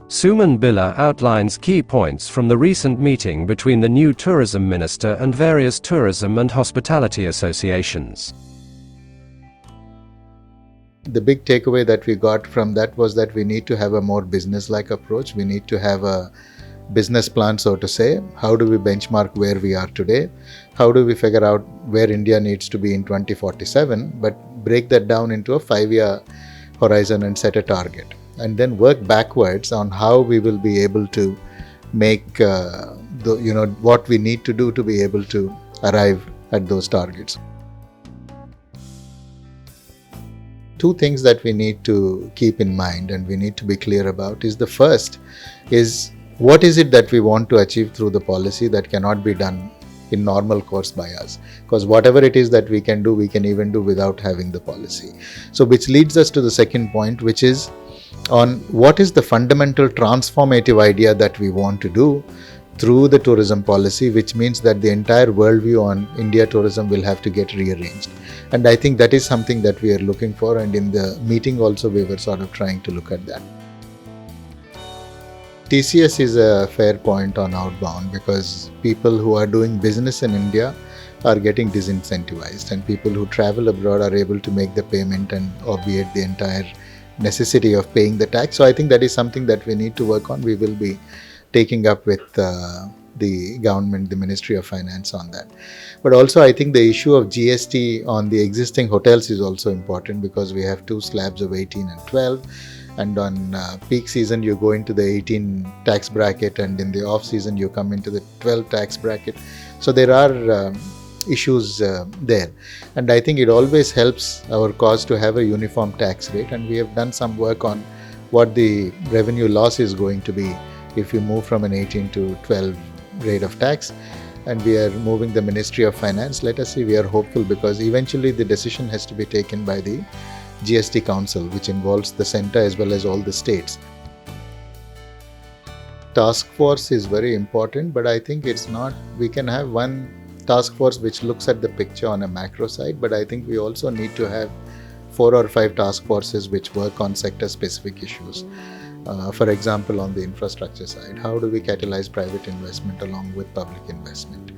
Suman Billa outlines key points from the recent meeting between the new tourism minister and various tourism and hospitality associations. The big takeaway that we got from that was that we need to have a more business-like approach. We need to have a business plan, so to say. How do we benchmark where we are today? How do we figure out where India needs to be in 2047, but break that down into a 5-year horizon and set a target, and then work backwards on how we will be able to make what we need to do to be able to arrive at those targets. Two things that we need to keep in mind and we need to be clear about is, the first is, what is it that we want to achieve through the policy that cannot be done in normal course by us? Because whatever it is that we can do, we can even do without having the policy. So which leads us to the second point, which is on what is the fundamental transformative idea that we want to do through the tourism policy, which means that the entire worldview on India tourism will have to get rearranged. And I think that is something that we are looking for, and in the meeting also we were sort of trying to look at that. TCS is a fair point on outbound, because people who are doing business in India are getting disincentivized, and people who travel abroad are able to make the payment and obviate the entire necessity of paying the tax. So I think that is something that we need to work on. We will be taking up with the government, the Ministry of Finance on that. But also I think the issue of GST on the existing hotels is also important, because we have two slabs of 18 and 12. And on peak season you go into the 18 tax bracket, and in the off season you come into the 12 tax bracket. So there are issues there, and I think it always helps our cause to have a uniform tax rate, and we have done some work on what the revenue loss is going to be if you move from an 18 to 12 rate of tax, and we are moving the Ministry of Finance. Let us see, we are hopeful, because eventually the decision has to be taken by the GST Council, which involves the centre as well as all the states. Task force is very important, but I think it's not, we can have one task force which looks at the picture on a macro side, but I think we also need to have 4 or 5 task forces which work on sector specific issues. For example, on the infrastructure side, how do we catalyze private investment along with public investment?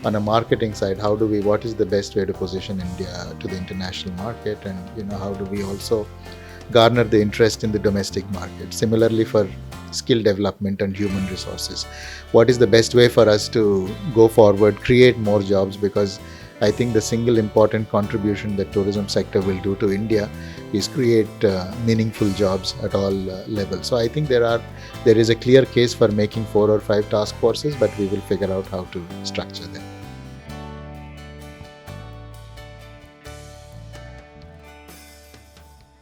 On a marketing side, what is the best way to position India to the international market, and how do we also garner the interest in the domestic market? Similarly, for skill development and human resources, what is the best way for us to go forward, create more jobs? Because I think the single important contribution that tourism sector will do to India is create meaningful jobs at all levels. So I think there is a clear case for making 4 or 5 task forces, but we will figure out how to structure them.